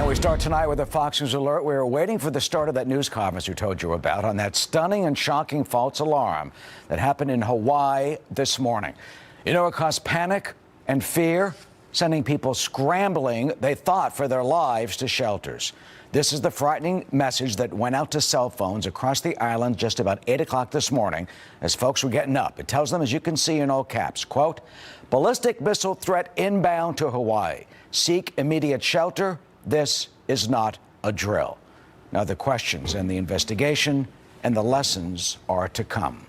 And we start tonight with a Fox News alert. We're waiting for the start of that news conference we told you about on that stunning and shocking false alarm that happened in Hawaii this morning. You know, it caused panic and fear, sending people scrambling, they thought, for their lives to shelters. This is the frightening message that went out to cell phones across the island just about 8 o'clock this morning as folks were getting up. It tells them, as you can see in all caps, quote, ballistic missile threat inbound to Hawaii. Seek immediate shelter. This is not a drill. Now, the questions and the investigation and the lessons are to come.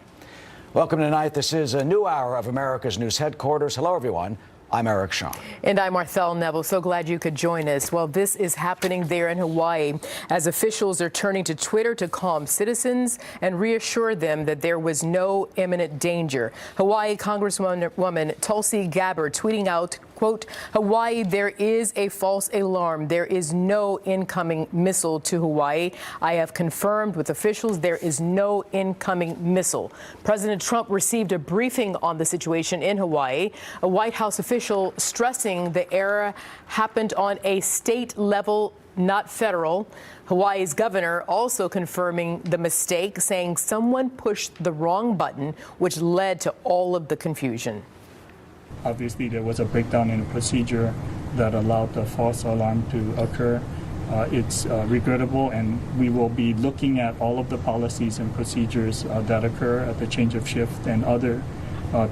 Welcome tonight. This is a new hour of America's News Headquarters. Hello, everyone. I'm Eric Shaw. And I'm Marthel Neville. So glad you could join us. Well, this is happening there in Hawaii as officials are turning to Twitter to calm citizens and reassure them that there was no imminent danger. Hawaii Congresswoman Tulsi Gabbard tweeting out, quote, Hawaii, there is a false alarm. There is no incoming missile to Hawaii. I have confirmed with officials there is no incoming missile. President Trump received a briefing on the situation in Hawaii. A White House official stressing the error happened on a state level, not federal. Hawaii's governor also confirming the mistake, saying someone pushed the wrong button, which led to all of the confusion. Obviously, there was a breakdown in the procedure that allowed the false alarm to occur. It's regrettable, and we will be looking at all of the policies and procedures that occur at the change of shift and other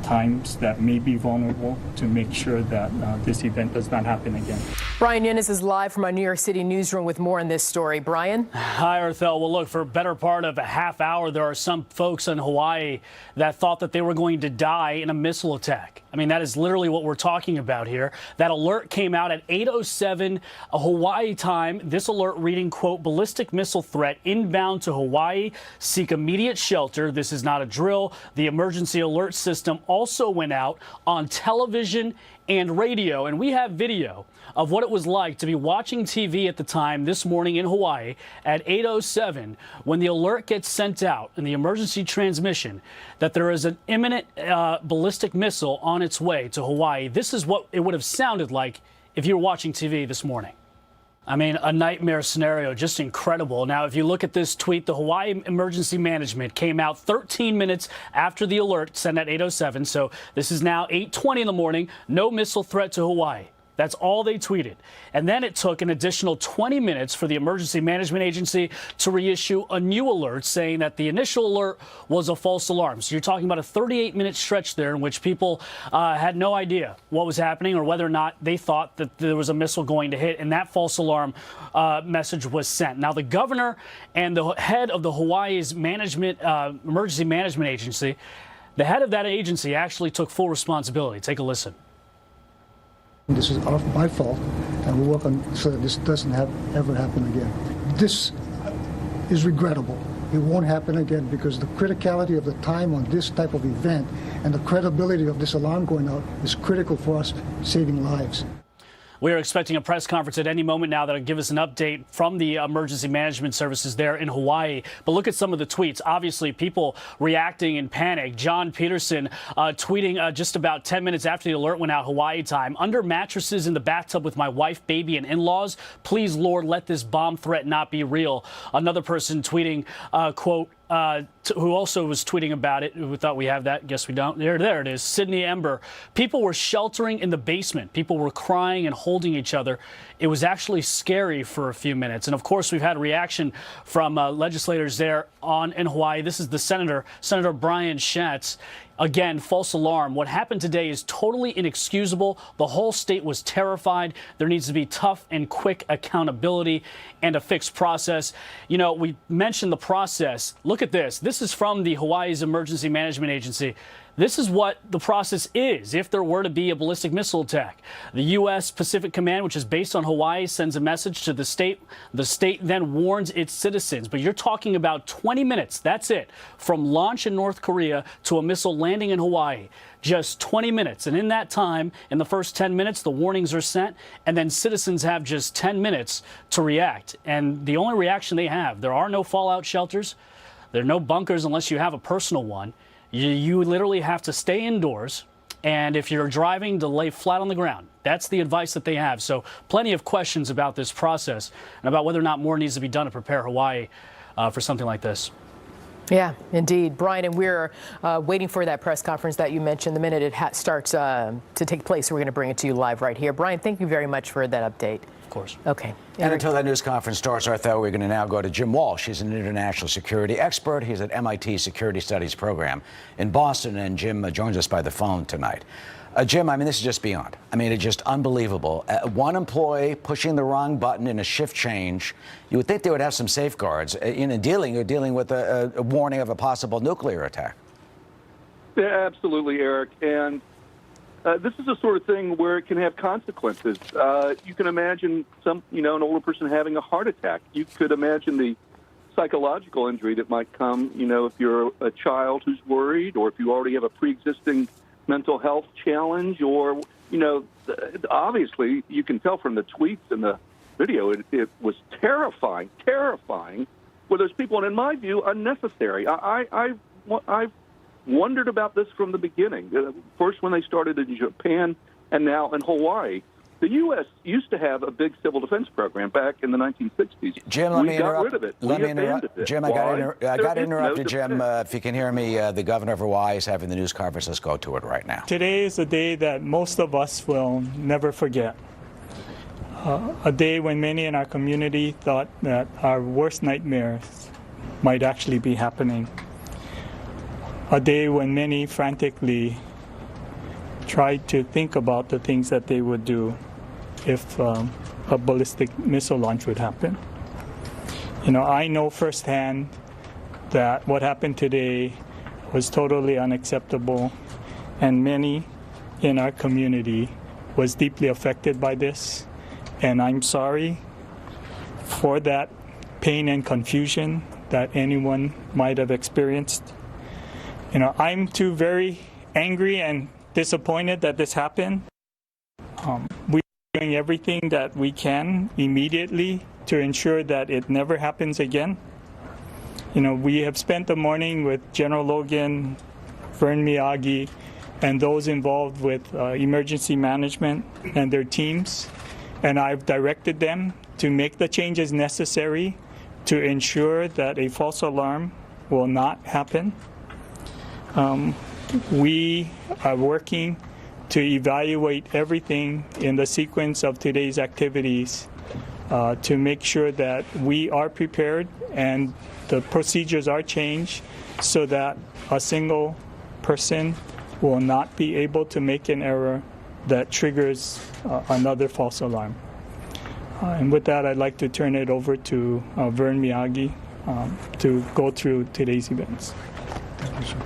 times that may be vulnerable to make sure that this event does not happen again. Brian Yunus is live from our New York City newsroom with more on this story. Brian? Hi, Arthel. Well, look, for a better part of a half hour, there are some folks in Hawaii that thought that they were going to die in a missile attack. I mean, that is literally what we're talking about here. That alert came out at 8:07 Hawaii time. This alert reading, quote, ballistic missile threat inbound to Hawaii. Seek immediate shelter. This is not a drill. The emergency alert system also went out on television and radio. And we have video of what it was like to be watching TV at the time this morning in Hawaii at 8:07 when the alert gets sent out in the emergency transmission that there is an imminent ballistic missile on its way to Hawaii. This is what it would have sounded like if you were watching TV this morning. I mean, a nightmare scenario, just incredible. Now, if you look at this tweet, the Hawaii Emergency Management came out 13 minutes after the alert sent at 8:07. So this is now 8:20 in the morning. No missile threat to Hawaii. That's all they tweeted. And then it took an additional 20 minutes for the Emergency Management Agency to reissue a new alert saying that the initial alert was a false alarm. So you're talking about a 38-minute stretch there in which people had no idea what was happening or whether or not they thought that there was a missile going to hit, and that false alarm message was sent. Now, the governor and the head of the Hawaii's Emergency Management Agency, the head of that agency actually took full responsibility. Take a listen. This is my fault, and we'll work on so that this doesn't ever happen again. This is regrettable. It won't happen again because the criticality of the time on this type of event and the credibility of this alarm going out is critical for us saving lives. We are expecting a press conference at any moment now that will give us an update from the emergency management services there in Hawaii. But look at some of the tweets. Obviously, people reacting in panic. John Peterson tweeting just about 10 minutes after the alert went out Hawaii time. Under mattresses in the bathtub with my wife, baby, and in-laws. Please, Lord, let this bomb threat not be real. Another person tweeting, quote, who also was tweeting about it. We thought we have that. Guess we don't. There it is. Sydney Ember. People were sheltering in the basement. People were crying and holding each other. It was actually scary for a few minutes. And of course, we've had a reaction from legislators there in Hawaii. This is the Senator Brian Schatz. Again, false alarm. What happened today is totally inexcusable. The whole state was terrified. There needs to be tough and quick accountability and a fixed process. You know, we mentioned the process. Look at this. This is from the Hawaii's Emergency Management Agency. This is what the process is if there were to be a ballistic missile attack. The U.S. Pacific Command, which is based on Hawaii, sends a message to the state. The state then warns its citizens. But you're talking about 20 minutes. That's it. From launch in North Korea to a missile landing in Hawaii. Just 20 minutes. And in that time, in the first 10 minutes, the warnings are sent. And then citizens have just 10 minutes to react. And the only reaction they have, there are no fallout shelters. There are no bunkers unless you have a personal one. You literally have to stay indoors, And if you're driving, to lay flat on the ground. That's the advice that they have. So plenty of questions about this process and about whether or not more needs to be done to prepare Hawaii for something like this. Yeah, indeed. Brian, and we're waiting for that press conference that you mentioned. The minute it starts to take place, we're going to bring it to you live right here. Brian, thank you very much for that update. Of course. Okay. And until that news conference starts, Arthur, we're going to now go to Jim Walsh. He's an international security expert. He's at MIT Security Studies program in Boston. And Jim joins us by the phone tonight. Jim, I mean, this is just beyond. I mean, it's just unbelievable. One employee pushing the wrong button in a shift change. You would think they would have some safeguards. You're dealing with a warning of a possible nuclear attack. Yeah, absolutely, Eric. And this is the sort of thing where it can have consequences. You can imagine an older person having a heart attack. You could imagine the psychological injury that might come, if you're a child who's worried, or if you already have a pre-existing mental health challenge, or, obviously you can tell from the tweets and the video, it was terrifying with those people. And in my view, unnecessary. I've wondered about this from the beginning. First when they started in Japan and now in Hawaii. The U.S. used to have a big civil defense program back in the 1960s. Jim, let me interrupt. Got rid of it. Let me interrupt. Jim, I got interrupted. No Jim, if you can hear me, the governor of Hawaii is having the news conference. Let's go to it right now. Today is a day that most of us will never forget. A day when many in our community thought that our worst nightmares might actually be happening. A day when many frantically tried to think about the things that they would do if a ballistic missile launch would happen. I know firsthand that what happened today was totally unacceptable, and many in our community was deeply affected by this. And I'm sorry for that pain and confusion that anyone might have experienced. I'm too very angry and disappointed that this happened. We're doing everything that we can immediately to ensure that it never happens again. We have spent the morning with General Logan, Vern Miyagi, and those involved with emergency management and their teams. And I've directed them to make the changes necessary to ensure that a false alarm will not happen. We are working to evaluate everything in the sequence of today's activities to make sure that we are prepared and the procedures are changed so that a single person will not be able to make an error that triggers another false alarm. And with that, I'd like to turn it over to Vern Miyagi to go through today's events. Thank you, sir.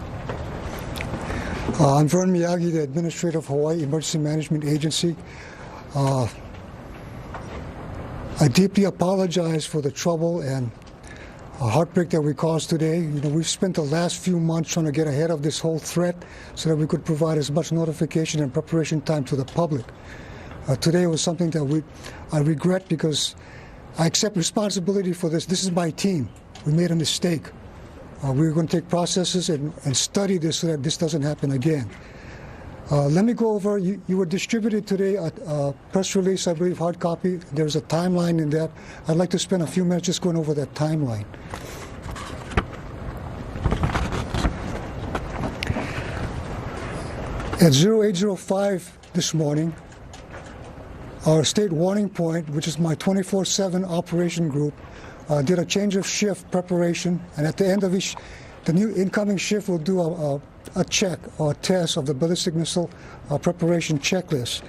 I'm Vern Miyagi, the Administrator of Hawaii Emergency Management Agency. I deeply apologize for the trouble and heartbreak that we caused today. We've spent the last few months trying to get ahead of this whole threat so that we could provide as much notification and preparation time to the public. Today was something that I regret because I accept responsibility for this. This is my team. We made a mistake. We're going to take processes and study this so that this doesn't happen again. Let me go over, you were distributed today a press release, I believe, hard copy. There's a timeline in that. I'd like to spend a few minutes just going over that timeline. At 0805 this morning, our state warning point, which is my 24/7 operation group, did a change of shift preparation, and at the end of each, the new incoming shift will do a check or a test of the ballistic missile preparation checklist.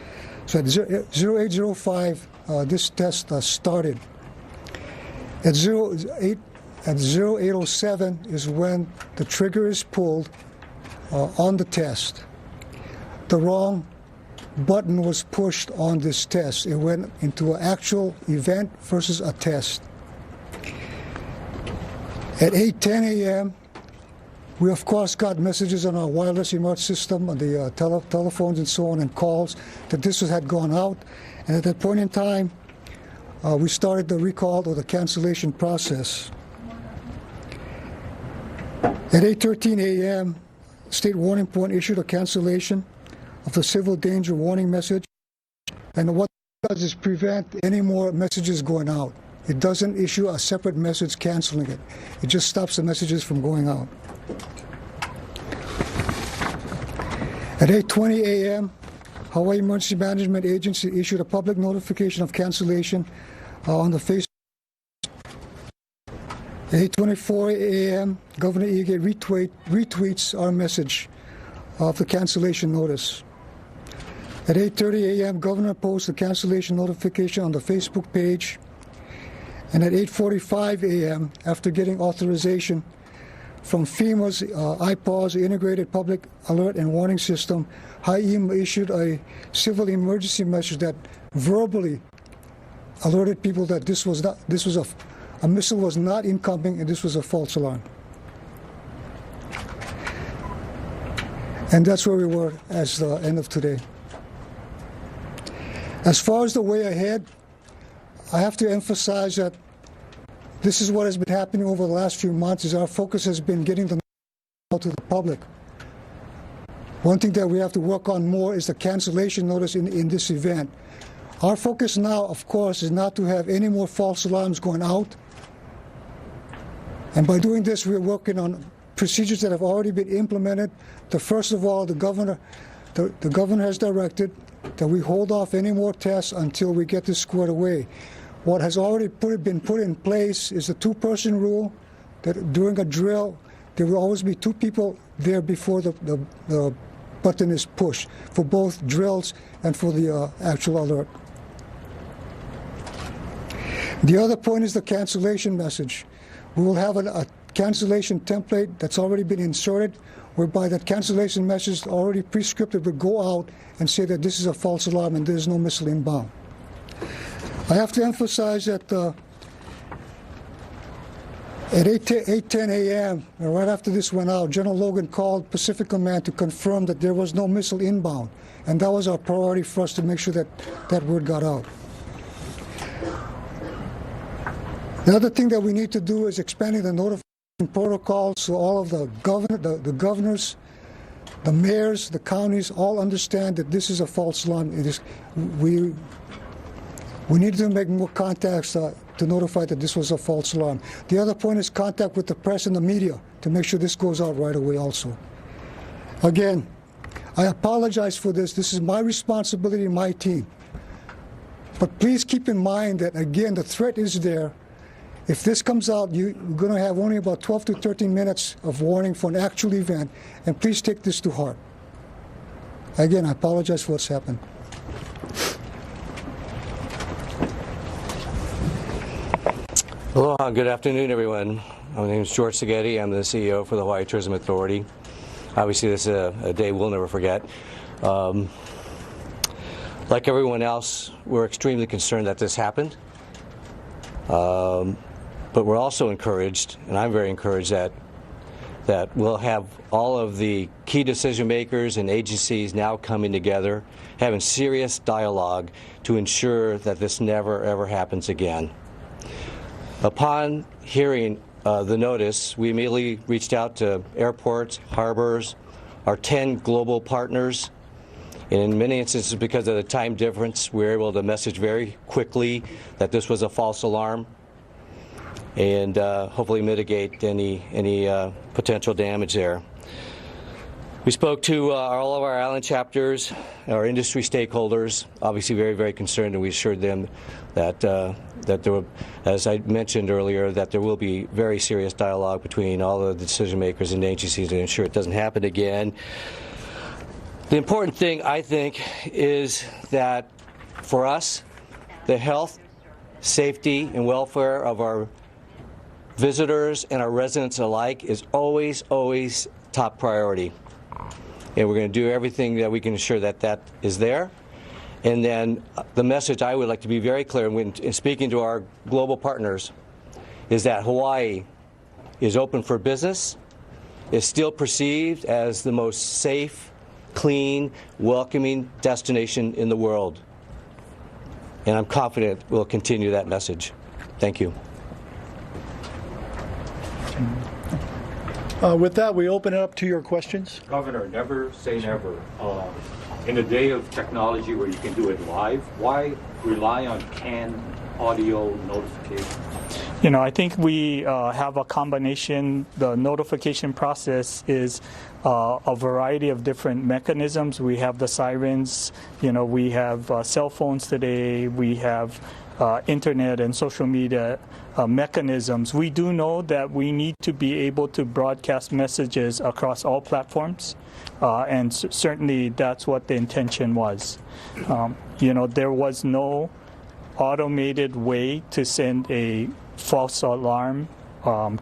So at 0805, this test started. At 0807 is when the trigger is pulled on the test. The wrong button was pushed on this test. It went into an actual event versus a test. At 8:10 a.m., we of course got messages on our wireless remote system, on the telephones and so on, and calls that this had gone out. And at that point in time, we started the recall or the cancellation process. At 8:13 a.m., State Warning Point issued a cancellation. of the civil danger warning message. And what it does is prevent any more messages going out. It doesn't issue a separate message canceling it. It just stops the messages from going out. At 8:20 a.m., Hawaii Emergency Management Agency issued a public notification of cancellation on the Facebook. At 8:24 a.m., Governor Ige retweets our message of the cancellation notice. At 8:30 a.m., Governor posts the cancellation notification on the Facebook page. And at 8:45 a.m., after getting authorization from FEMA's IPAWS, Integrated Public Alert and Warning System, HIEMA issued a civil emergency message that verbally alerted people that a missile was not incoming and this was a false alarm. And that's where we were as the end of today. As far as the way ahead, I have to emphasize that this is what has been happening over the last few months, is our focus has been getting the out to the public. One thing that we have to work on more is the cancellation notice in this event. Our focus now, of course, is not to have any more false alarms going out. And by doing this, we're working on procedures that have already been implemented. First of all, the governor has directed that we hold off any more tests until we get this squared away. What has already been put in place is the two-person rule, that during a drill, there will always be two people there before the button is pushed, for both drills and for the actual alert. The other point is the cancellation message. We will have a cancellation template that's already been inserted, whereby that cancellation message already pre-scripted would go out and say that this is a false alarm and there's no missile inbound. I have to emphasize that at 8:10 a.m., right after this went out, General Logan called Pacific Command to confirm that there was no missile inbound, and that was our priority for us to make sure that that word got out. The other thing that we need to do is expanding the notification protocols so all of the governors, the mayors, the counties all understand that this is a false alarm. We need to make more contacts to notify that this was a false alarm. The other point is contact with the press and the media to make sure this goes out right away also. Again, I apologize for this. This is my responsibility, my team. But please keep in mind that, again, the threat is there. If this comes out, you're going to have only about 12 to 13 minutes of warning for an actual event, and please take this to heart. Again, I apologize for what's happened. Aloha, good afternoon, everyone. My name is George Seghetti. I'm the CEO for the Hawaii Tourism Authority. Obviously, this is a day we'll never forget. Like everyone else, we're extremely concerned that this happened. But we're also encouraged, and I'm very encouraged, that we'll have all of the key decision makers and agencies now coming together, having serious dialogue to ensure that this never, ever happens again. Upon hearing the notice, we immediately reached out to airports, harbors, our 10 global partners. And in many instances, because of the time difference, we were able to message very quickly that this was a false alarm and hopefully mitigate any potential damage there. We spoke to all of our island chapters, our industry stakeholders, obviously very, very concerned, and we assured them that there will, as I mentioned earlier, that there will be very serious dialogue between all of the decision makers and agencies to ensure it doesn't happen again. The important thing, I think, is that for us, the health, safety, and welfare of our visitors and our residents alike is always, always top priority. And we're going to do everything that we can ensure that that is there. And then the message I would like to be very clear in speaking to our global partners is that Hawaii is open for business, is still perceived as the most safe, clean, welcoming destination in the world. And I'm confident we'll continue that message. Thank you. With that, we open it up to your questions. Governor, never say never. In a day of technology where you can do it live, why rely on canned audio notification? You know, I think we have a combination. The notification process is a variety of different mechanisms. We have the sirens, you know, we have cell phones today, we have internet and social media mechanisms. We do know that we need to be able to broadcast messages across all platforms, and certainly that's what the intention was. You know, there was no automated way to send a false alarm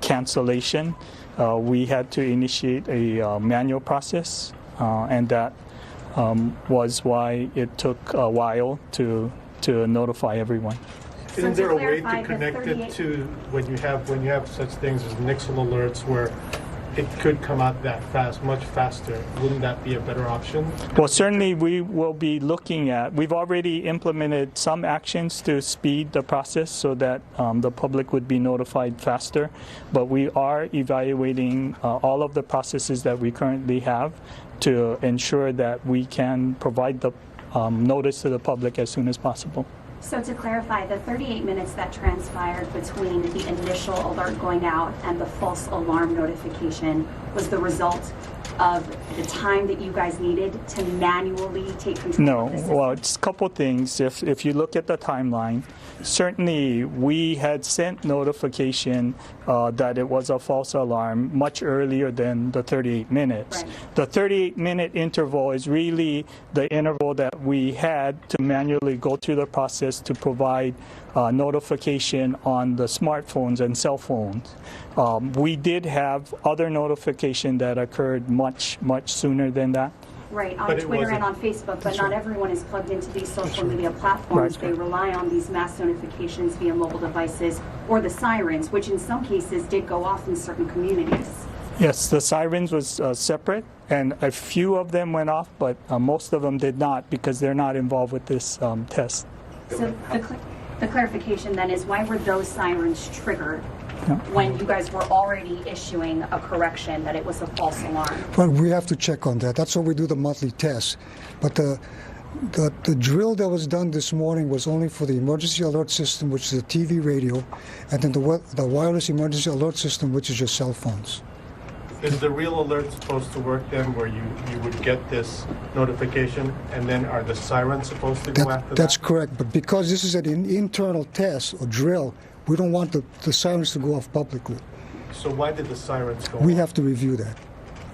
cancellation. We had to initiate a manual process, and that was why it took a while to notify everyone. Isn't there a way to connect it to when you have such things as Nixle alerts where it could come out that fast, much faster? Wouldn't that be a better option? Well, certainly we will be looking at, we've already implemented some actions to speed the process so that the public would be notified faster, but we are evaluating all of the processes that we currently have to ensure that we can provide the notice to the public as soon as possible. So to clarify, the 38 minutes that transpired between the initial alert going out and the false alarm notification was the result of the time that you guys needed to manually take control of the system? Well, it's a couple things. If you look at the timeline, certainly we had sent notification that it was a false alarm much earlier than the 38 minutes. Right. The 38-minute interval is really the interval that we had to manually go through the process to provide notification on the smartphones and cell phones. We did have other notification that occurred much sooner than that. Right, on But it Twitter and wasn't- on Facebook, but not everyone is plugged into these social media platforms. Right. They rely on these mass notifications via mobile devices or the sirens, which in some cases did go off in certain communities. Yes, the sirens was separate, and a few of them went off, but most of them did not because they're not involved with this test. So the clarification then is, why were those sirens triggered when you guys were already issuing a correction that it was a false alarm? Well, we have to check on that. That's why we do the monthly tests. But the drill that was done this morning was only for the emergency alert system, which is a TV radio, and then the wireless emergency alert system, which is your cell phones. Is the real alert supposed to work then where you would get this notification and then are the sirens supposed to go after That's that? correct. But because this is an internal test or drill, we don't want the sirens to go off publicly. So why did the sirens go We off? have to review that.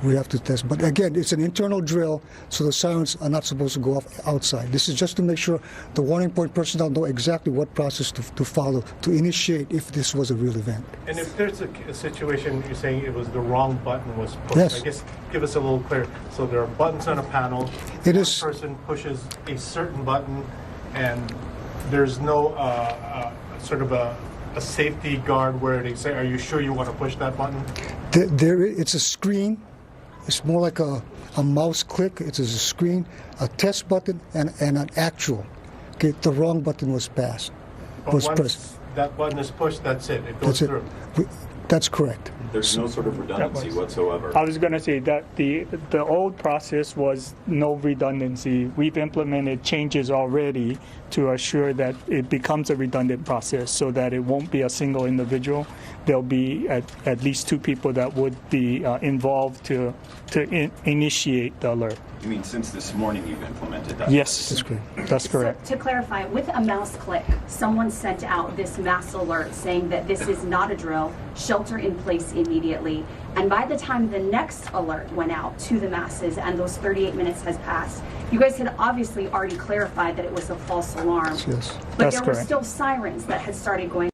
We have to test. But again, it's an internal drill, so the sirens are not supposed to go off outside. This is just to make sure the warning point personnel know exactly what process to follow to initiate if this was a real event. And if there's a situation you're saying it was the wrong button was pushed, Yes. I guess give us a little clear. So there are buttons on a panel. It One is- person pushes a certain button and there's no sort of a safety guard where they say, are you sure you want to push that button? It's a screen. It's more like a mouse click. It's a screen, a test button, and an actual. Okay, the wrong button was passed. But Was once pressed. that button is pushed, that's it. It goes That's it. through. That's correct. There's no sort of redundancy whatsoever. I was going to say that the old process was no redundancy. We've implemented changes already to assure that it becomes a redundant process so that it won't be a single individual. There'll be at least two people that would be involved to initiate the alert. You mean since this morning you've implemented that? Yes, That's correct. that's correct. So to clarify, with a mouse click, someone sent out this mass alert saying that this is not a drill, shelter in place immediately. And by the time the next alert went out to the masses and those 38 minutes has passed, you guys had obviously already clarified that it was a false alarm. Yes. But That's there were correct. still sirens that had started going.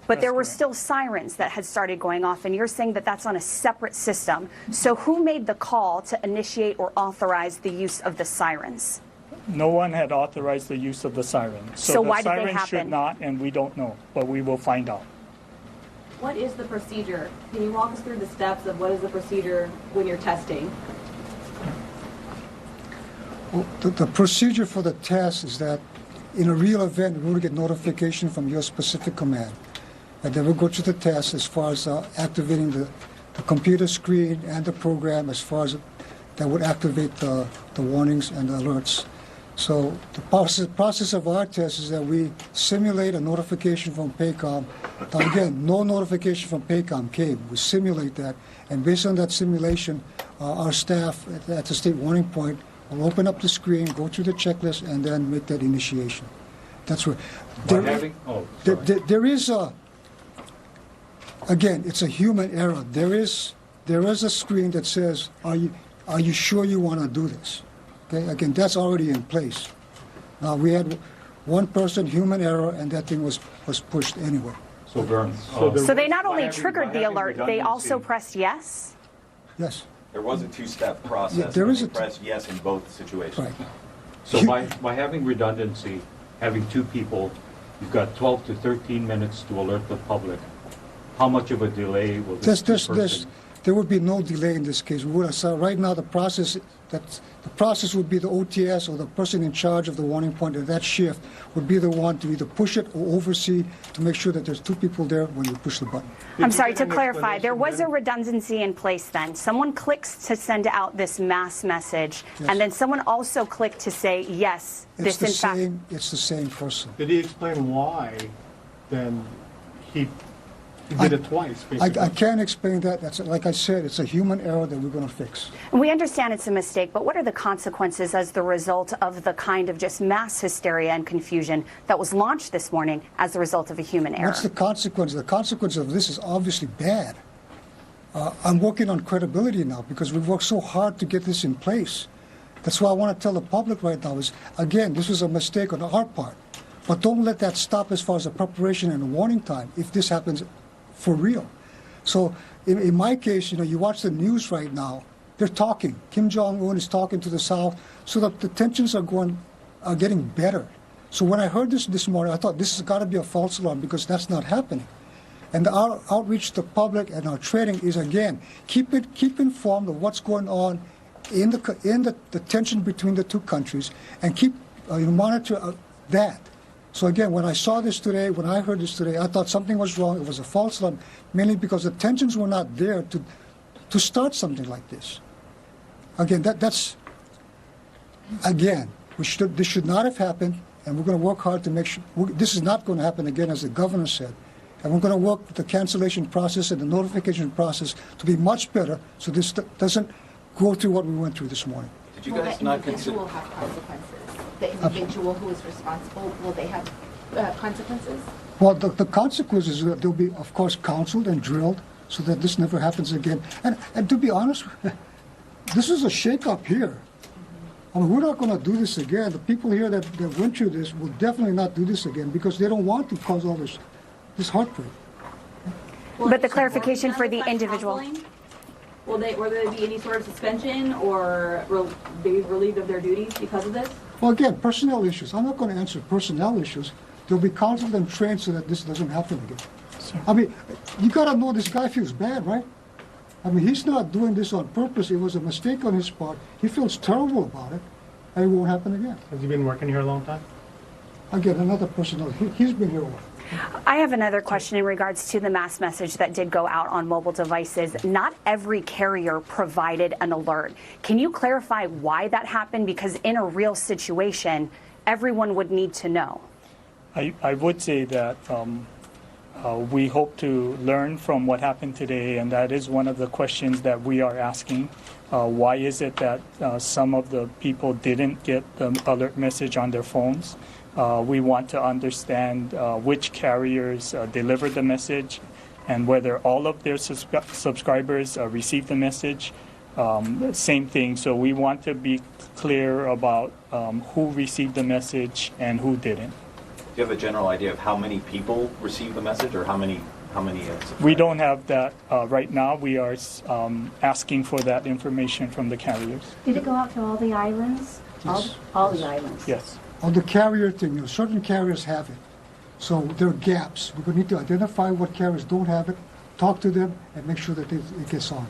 But there were still sirens that had started going off, and you're saying that that's on a separate system. So who made the call to initiate or authorize the use of the sirens? No one had authorized the use of the sirens. So why the did they sirens should happen? not, and we don't know, but we will find out. What is the procedure? Can you walk us through the steps of what is the procedure when you're testing? Well, the procedure for the test is that in a real event, we will get notification from your specific command. and then we'll go through the test as far as activating the computer screen and the program as far as that would activate the warnings and the alerts. So the process of our test is that we simulate a notification from PACOM. Now again, no notification from PACOM came. We simulate that, and based on that simulation, our staff at the state warning point will open up the screen, go through the checklist, and then make that initiation. That's where there is a. Again, it's a human error. There is a screen that says, "Are you sure you want to do this?" Okay? Again, that's already in place. Now we had one person, human error, and that thing was pushed anyway. So, Vern, So they not only triggered the alert, they also pressed yes? Yes. There was a two-step process. Yeah, there is and you pressed yes in both situations. Right. so by having redundancy, having two people, you've got 12 to 13 minutes to alert the public. How much of a delay will this person? There would be no delay in this case. So right now, the process would be the OTS or the person in charge of the warning point at that shift would be the one to either push it or oversee to make sure that there's two people there when you push the button. I'm sorry, to clarify, there was a redundancy in place then. Someone clicks to send out this mass message, Yes. and then someone also clicked to say, yes, this in fact. It's the same person. Did he explain why then he did it twice, basically? I can't explain that. That's like I said, it's a human error that we're going to fix. We understand it's a mistake, but what are the consequences as the result of the kind of just mass hysteria and confusion that was launched this morning as a result of a human error? What's the consequence? The consequence of this is obviously bad. I'm working on credibility now because we've worked so hard to get this in place. That's why I want to tell the public right now is, again, this was a mistake on our part. But don't let that stop as far as the preparation and the warning time if this happens for real. So in my case, you watch the news right now, they're talking. Kim Jong-un is talking to the South so that the tensions are getting better. So when I heard this morning, I thought this has got to be a false alarm because that's not happening. And our outreach to the public and our training is, again, keep informed of what's going on in the tension between the two countries and keep monitor that. So again, when I saw this today, when I heard this today, I thought something was wrong. It was a false alarm, mainly because the tensions were not there to start something like this. Again, this should not have happened, and we're going to work hard to make sure this is not going to happen again, as the governor said. And we're going to work with the cancellation process and the notification process to be much better, so this doesn't go through what we went through this morning. Did you guys not consider? Will have consequences. The individual who is responsible, will they have consequences? Well, the consequences, they'll be, of course, counseled and drilled so that this never happens again. And to be honest, this is a shake-up here. I mean, we're not going to do this again. The people here that went through this will definitely not do this again because they don't want to cause all this heartbreak. But the clarification for the individual. Will there be any sort of suspension or be relieved of their duties because of this? Well, again, personnel issues. I'm not going to answer personnel issues. They'll be counseled and trained so that this doesn't happen again. I mean, you got to know this guy feels bad, right? I mean, he's not doing this on purpose. It was a mistake on his part. He feels terrible about it, and it won't happen again. Has he been working here a long time? Again, another personnel. He's been here a while. I have another question in regards to the mass message that did go out on mobile devices. Not every carrier provided an alert. Can you clarify why that happened? Because in a real situation, everyone would need to know. I would say that we hope to learn from what happened today, and that is one of the questions that we are asking. Why is it that some of the people didn't get the alert message on their phones? We want to understand which carriers delivered the message and whether all of their subscribers received the message. Same thing. So we want to be clear about who received the message and who didn't. Do you have a general idea of how many people received the message, or how many? We don't have that right now. We are asking for that information from the carriers. Did it go out to all the islands? Yes. All the islands? Yes. On the carrier thing, certain carriers have it. So there are gaps. We're going to need to identify what carriers don't have it, talk to them, and make sure that it gets on.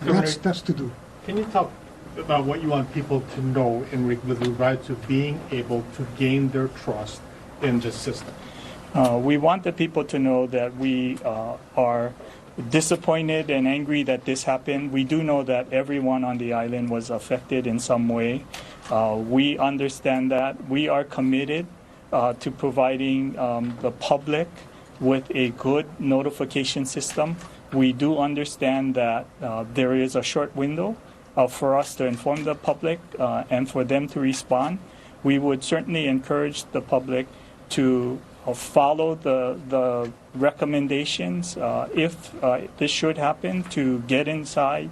And that's to do. Can you talk about what you want people to know with regard to being able to gain their trust in the system? We want the people to know that we are disappointed and angry that this happened. We do know that everyone on the island was affected in some way. We understand that. We are committed to providing the public with a good notification system. We do understand that there is a short window for us to inform the public and for them to respond. We would certainly encourage the public to follow the recommendations if this should happen, to get inside,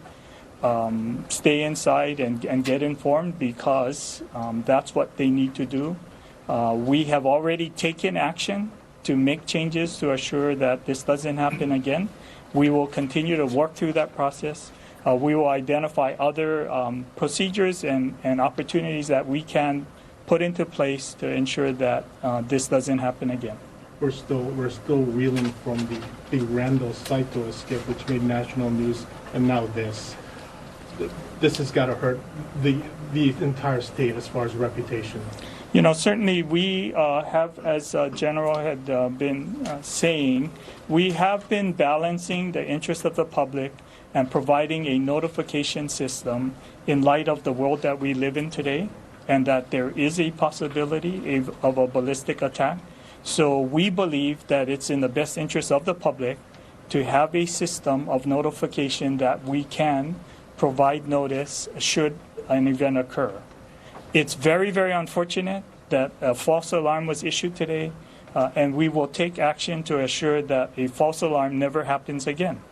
stay inside and get informed, because that's what they need to do. We have already taken action to make changes to assure that this doesn't happen again. We will continue to work through that process. We will identify other procedures and opportunities that we can put into place to ensure that this doesn't happen again. We're still reeling from the Randall Saito escape, which made national news, and now this. This has got to hurt the entire state as far as reputation. You know, certainly we have, as General had been saying, we have been balancing the interest of the public and providing a notification system in light of the world that we live in today, and that there is a possibility of a ballistic attack. So we believe that it's in the best interest of the public to have a system of notification that we can provide notice should an event occur. It's very, very unfortunate that a false alarm was issued today, and we will take action to assure that a false alarm never happens again.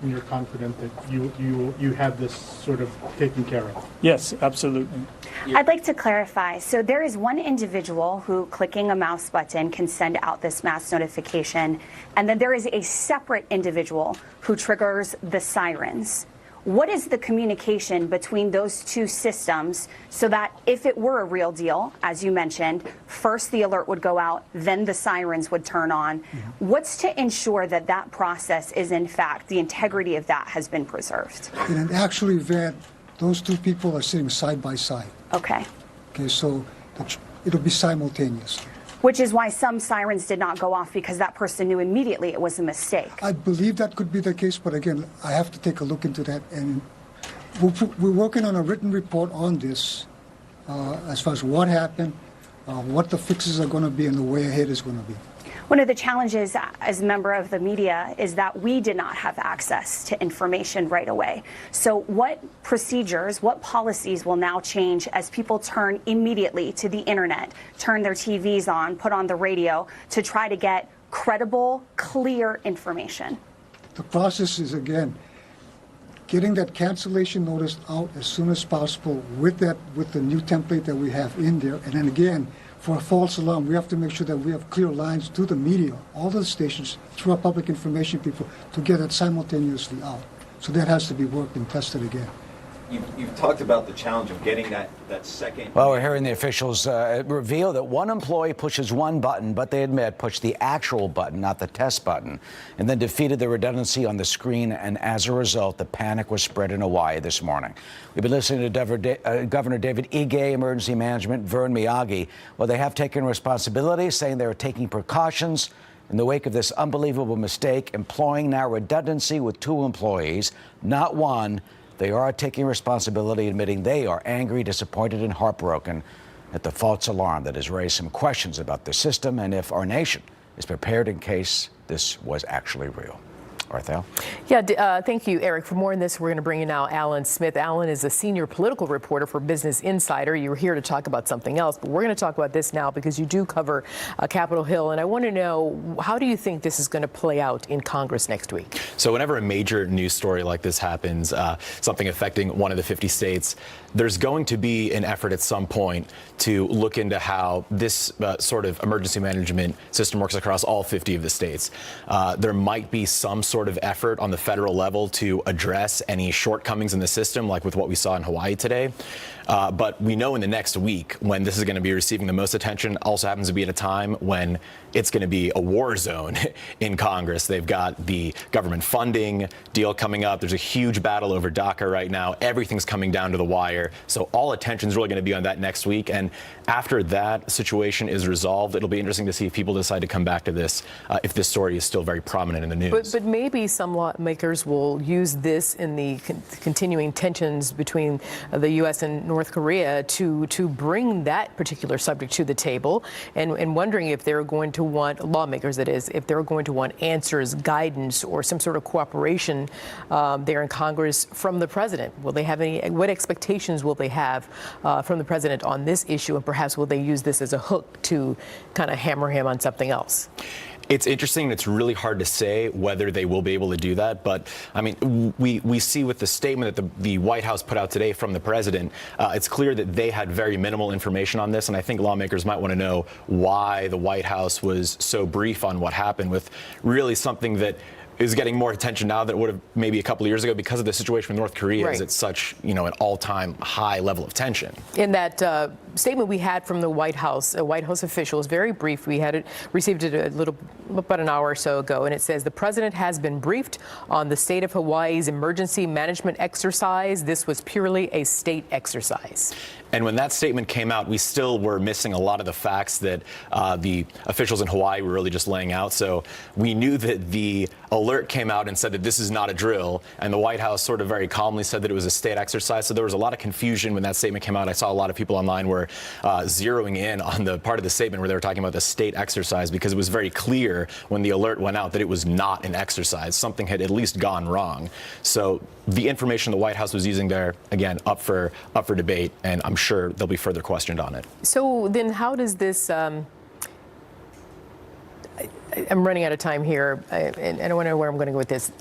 And you're confident that you have this sort of taken care of? Yes, absolutely. I'd like to clarify. So there is one individual who, clicking a mouse button, can send out this mass notification, and then there is a separate individual who triggers the sirens. What is the communication between those two systems so that if it were a real deal, as you mentioned, first the alert would go out, then the sirens would turn on? What's to ensure that that process is, in fact, the integrity of that has been preserved? In an actual event, those two people are sitting side by side. Okay. Okay, so it'll be simultaneous. Which is why some sirens did not go off, because that person knew immediately it was a mistake. I believe that could be the case, but again, I have to take a look into that. And we're working on a written report on this as far as what happened, what the fixes are going to be, and the way ahead is going to be. One of the challenges as a member of the media is that we did not have access to information right away. So what procedures, what policies will now change as people turn immediately to the internet, turn their TVs on, put on the radio to try to get credible, clear information? The process is, again, getting that cancellation notice out as soon as possible with the new template that we have in there. And then again, for a false alarm, we have to make sure that we have clear lines to the media, all the stations, through our public information people, to get it simultaneously out. So that has to be worked and tested again. You've talked about the challenge of getting that second. Well, we're hearing the officials reveal that one employee pushes one button, but they admit pushed the actual button, not the test button, and then defeated the redundancy on the screen. And as a result, the panic was spread in Hawaii this morning. We've been listening to Governor David Ige, Emergency Management, Vern Miyagi. Well, they have taken responsibility, saying they are taking precautions in the wake of this unbelievable mistake, employing now redundancy with two employees, not one. They are taking responsibility, admitting they are angry, disappointed, and heartbroken at the false alarm that has raised some questions about the system and if our nation is prepared in case this was actually real. Arthel? Yeah, thank you, Eric. For more on this, we're going to bring in now Alan Smith. Alan is a senior political reporter for Business Insider. You were here to talk about something else, but we're going to talk about this now because you do cover Capitol Hill. And I want to know, how do you think this is going to play out in Congress next week? So whenever a major news story like this happens, something affecting one of the 50 states, there's going to be an effort at some point to look into how this sort of emergency management system works across all 50 of the states. There might be some sort sort of effort on the federal level to address any shortcomings in the system, like with what we saw in Hawaii today. But we know in the next week when this is going to be receiving the most attention also happens to be at a time when it's going to be a war zone in Congress. They've got the government funding deal coming up. There's a huge battle over DACA right now. Everything's coming down to the wire. So all attention is really going to be on that next week. And after that situation is resolved, it'll be interesting to see if people decide to come back to this, if this story is still very prominent in the news. But maybe some lawmakers will use this in the continuing tensions between the U.S. and North Korea to bring that particular subject to the table, and wondering if they're going to want, lawmakers that is, if they're going to want answers, guidance, or some sort of cooperation there in Congress from the president. Will they have any, what expectations will they have from the president on this issue, and perhaps will they use this as a hook to kind of hammer him on something else? It's interesting. It's really hard to say whether they will be able to do that. But, I mean, we see with the statement that the White House put out today from the president, it's clear that they had very minimal information on this. And I think lawmakers might want to know why the White House was so brief on what happened with really something that is getting more attention now than it would have maybe a couple of years ago because of the situation with North Korea. Right. Is at such, an all-time high level of tension. In that statement we had from the White House officials, very brief, we had received it about an hour or so ago, and it says the president has been briefed on the state of Hawaii's emergency management exercise. This was purely a state exercise. And when that statement came out, we still were missing a lot of the facts that the officials in Hawaii were really just laying out. So we knew that the alert came out and said that this is not a drill, and the White House sort of very calmly said that it was a state exercise. So there was a lot of confusion when that statement came out. I saw a lot of people online were zeroing in on the part of the statement where they were talking about the state exercise, because it was very clear when the alert went out that it was not an exercise. Something had at least gone wrong. So the information the White House was using there, again, up for debate, and I'm sure there'll be further questioned on it. So then how does this I'm running out of time here, and I don't know where I'm going to go with this.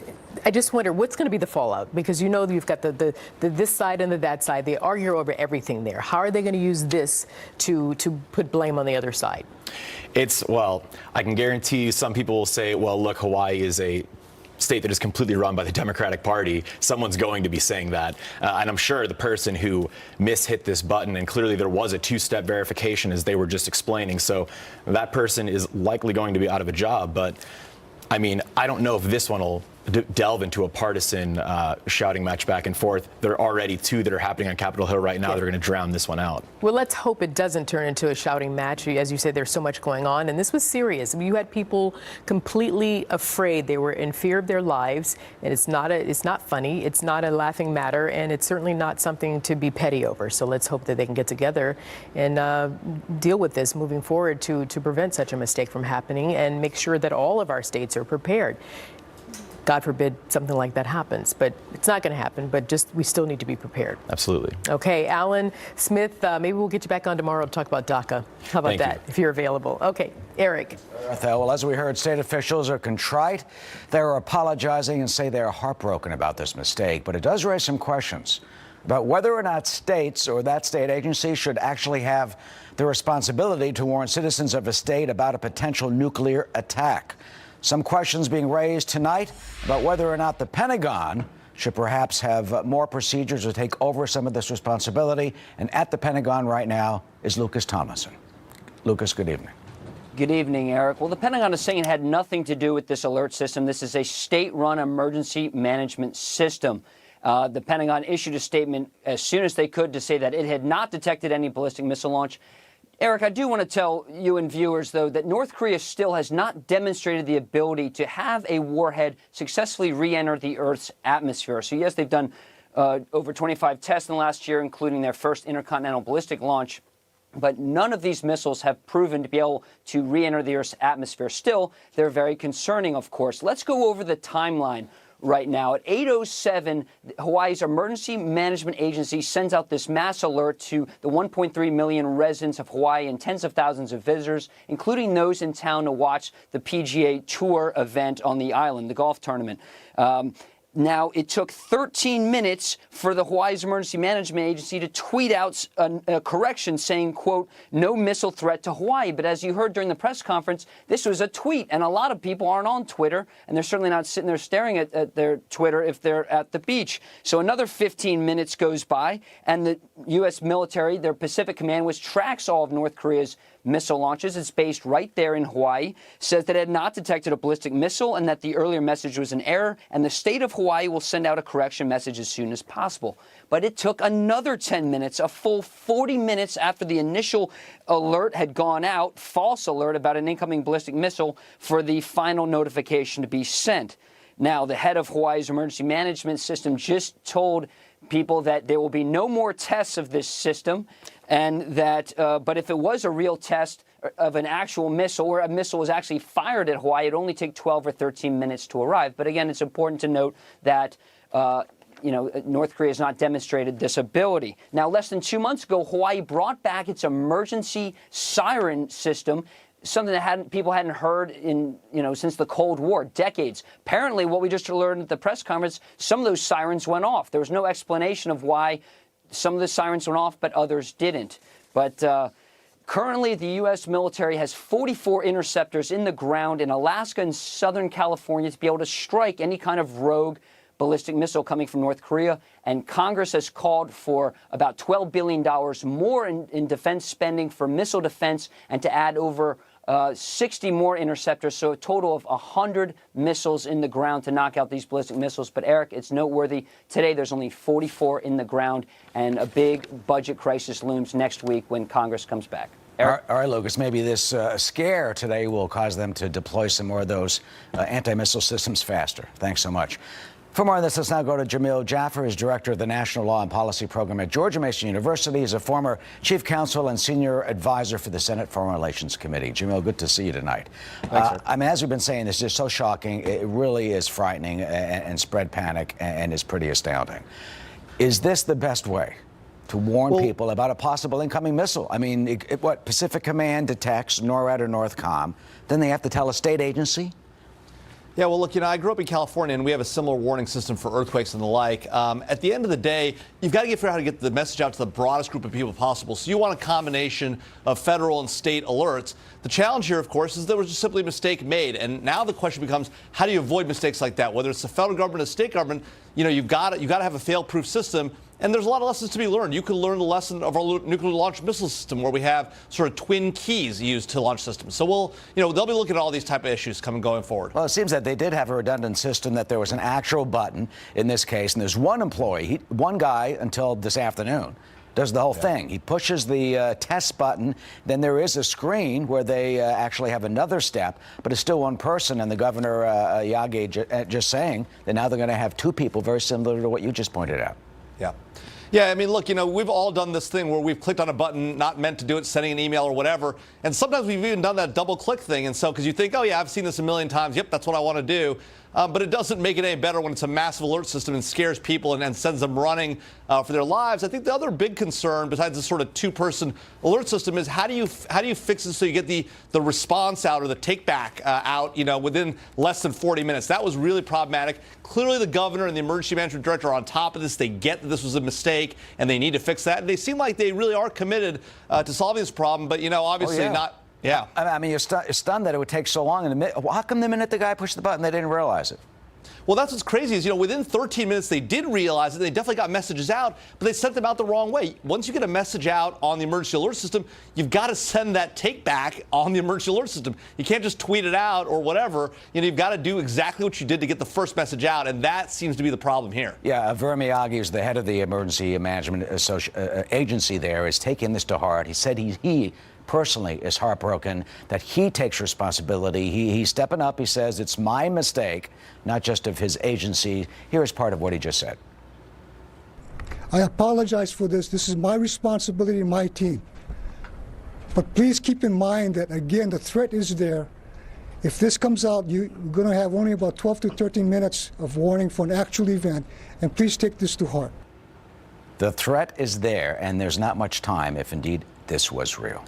I just wonder what's going to be the fallout, because you've got the this side and that side. They argue over everything there. How are they going to use this to put blame on the other side? Well, I can guarantee you some people will say, well, look, Hawaii is a state that is completely run by the Democratic Party. Someone's going to be saying that. And I'm sure the person who mishit this button, and clearly there was a two-step verification as they were just explaining, so that person is likely going to be out of a job. But, I mean, I don't know if this one will delve into a partisan shouting match back and forth. There are already two that are happening on Capitol Hill right now. Yeah. They're going to drown this one out. Well, let's hope it doesn't turn into a shouting match. As you said, there's so much going on, and this was serious. I mean, you had people completely afraid. They were in fear of their lives, and it's not funny. It's not a laughing matter, and it's certainly not something to be petty over. So let's hope that they can get together and deal with this moving forward to prevent such a mistake from happening, and make sure that all of our states are prepared. God forbid something like that happens, but it's not going to happen. But we still need to be prepared. Absolutely. Okay, Alan Smith, maybe we'll get you back on tomorrow to talk about DACA. How about that, if you're available? Okay, Eric. Well, as we heard, state officials are contrite. They're apologizing and say they're heartbroken about this mistake. But it does raise some questions about whether or not states or that state agency should actually have the responsibility to warn citizens of a state about a potential nuclear attack. Some questions being raised tonight about whether or not the Pentagon should perhaps have more procedures to take over some of this responsibility. And at the Pentagon right now is Lucas Thomason. Lucas, good evening. Good evening, Eric. Well, the Pentagon is saying it had nothing to do with this alert system. This is a state-run emergency management system. The Pentagon issued a statement as soon as they could to say that it had not detected any ballistic missile launch. Eric, I do want to tell you and viewers, though, that North Korea still has not demonstrated the ability to have a warhead successfully re-enter the Earth's atmosphere. So, yes, they've done over 25 tests in the last year, including their first intercontinental ballistic launch. But none of these missiles have proven to be able to re-enter the Earth's atmosphere. Still, they're very concerning, of course. Let's go over the timeline right now. At 8:07, Hawaii's Emergency Management Agency sends out this mass alert to the 1.3 million residents of Hawaii and tens of thousands of visitors, including those in town to watch the PGA Tour event on the island, the golf tournament. Now, it took 13 minutes for the Hawaii's Emergency Management Agency to tweet out a correction saying, quote, no missile threat to Hawaii. But as you heard during the press conference, this was a tweet. And a lot of people aren't on Twitter, and they're certainly not sitting there staring at their Twitter if they're at the beach. So another 15 minutes goes by, and the U.S. military, their Pacific Command, which tracks all of North Korea's missile launches, it's based right there in Hawaii, says that it had not detected a ballistic missile and that the earlier message was an error, and the state of Hawaii will send out a correction message as soon as possible. But it took another 10 minutes, a full 40 minutes after the initial alert had gone out, false alert about an incoming ballistic missile, for the final notification to be sent. Now, the head of Hawaii's emergency management system just told people that there will be no more tests of this system, and that, but if it was a real test of an actual missile, or a missile was actually fired at Hawaii, it'd only take 12 or 13 minutes to arrive. But again, it's important to note that North Korea has not demonstrated this ability. Now, less than 2 months ago, Hawaii brought back its emergency siren system, something that people hadn't heard since the Cold War, decades. Apparently, what we just learned at the press conference, some of those sirens went off. There was no explanation of why some of the sirens went off, but others didn't. But currently, the U.S. military has 44 interceptors in the ground in Alaska and Southern California to be able to strike any kind of rogue ballistic missile coming from North Korea. And Congress has called for about $12 billion more in defense spending for missile defense, and to add over 60 more interceptors, so a total of 100 missiles in the ground to knock out these ballistic missiles. But, Eric, it's noteworthy. Today there's only 44 in the ground, and a big budget crisis looms next week when Congress comes back. All right, Lucas, maybe this scare today will cause them to deploy some more of those anti-missile systems faster. Thanks so much. For more on this, let's now go to Jamil Jaffer. He's director of the National Law and Policy Program at George Mason University. He's a former chief counsel and senior advisor for the Senate Foreign Relations Committee. Jamil, good to see you tonight. Thanks, I mean, as we've been saying, this is so shocking. It really is frightening and spread panic and is pretty astounding. Is this the best way to warn people about a possible incoming missile? I mean, what Pacific Command detects, NORAD or NORTHCOM, then they have to tell a state agency? Yeah, well, look, I grew up in California, and we have a similar warning system for earthquakes and the like. At the end of the day, you've got to figure out how to get the message out to the broadest group of people possible. So you want a combination of federal and state alerts. The challenge here, of course, is there was just simply a mistake made. And now the question becomes, how do you avoid mistakes like that? Whether it's the federal government or the state government, you've got to have a fail-proof system. And there's a lot of lessons to be learned. You can learn the lesson of our nuclear launch missile system, where we have sort of twin keys used to launch systems. So they'll be looking at all these type of issues going forward. Well, it seems that they did have a redundant system, that there was an actual button in this case, and there's one employee, one guy until this afternoon, does the whole thing. He pushes the test button. Then there is a screen where they actually have another step, but it's still one person. And the governor, Yagi, just saying that now they're going to have two people, very similar to what you just pointed out. Yeah, I mean, look, we've all done this thing where we've clicked on a button, not meant to do it, sending an email or whatever. And sometimes we've even done that double click thing. And so, because you think, oh, yeah, I've seen this a million times. Yep, that's what I want to do. But it doesn't make it any better when it's a massive alert system and scares people and sends them running for their lives. I think the other big concern, besides this sort of two-person alert system, is how do you fix it so you get the response out or the take-back out, within less than 40 minutes? That was really problematic. Clearly, the governor and the emergency management director are on top of this. They get that this was a mistake and they need to fix that. And they seem like they really are committed to solving this problem. But, obviously not. Yeah. I mean, you're stunned that it would take so long. How come the minute the guy pushed the button, they didn't realize it? Well, that's what's crazy is, within 13 minutes, they did realize it. They definitely got messages out, but they sent them out the wrong way. Once you get a message out on the emergency alert system, you've got to send that take back on the emergency alert system. You can't just tweet it out or whatever. You've got to do exactly what you did to get the first message out, and that seems to be the problem here. Yeah, Vermi Yagi, who's the head of the emergency management agency there, is taking this to heart. He said he personally is heartbroken that he takes responsibility. He's stepping up. He says, it's my mistake, not just of his agency. Here is part of what he just said. I apologize for this. This is my responsibility and my team. But please keep in mind that, again, the threat is there. If this comes out, you're going to have only about 12 to 13 minutes of warning for an actual event. And please take this to heart. The threat is there, and there's not much time if indeed this was real.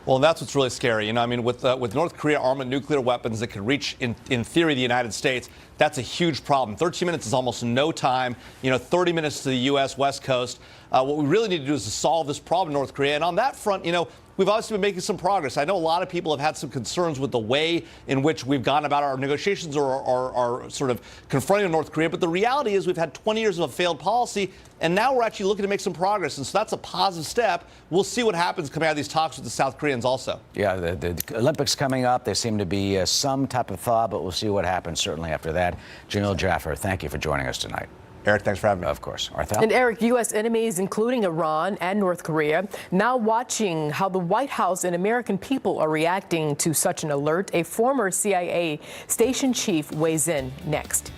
Well, and that's what's really scary. You know, I mean, with North Korea arming nuclear weapons that could reach, in theory, the United States, that's a huge problem. 13 minutes is almost no time. 30 minutes to the U.S. West Coast. What we really need to do is to solve this problem in North Korea. And on that front, we've obviously been making some progress. I know a lot of people have had some concerns with the way in which we've gone about our negotiations or sort of confronting North Korea. But the reality is we've had 20 years of a failed policy, and now we're actually looking to make some progress. And so that's a positive step. We'll see what happens coming out of these talks with the South Koreans also. Yeah, the Olympics coming up. There seem to be some type of thaw, but we'll see what happens certainly after that. Jamil Jaffer, thank you for joining us tonight. Eric, thanks for having me. Of course. Arthel? And Eric, U.S. enemies, including Iran and North Korea, now watching how the White House and American people are reacting to such an alert. A former CIA station chief weighs in next.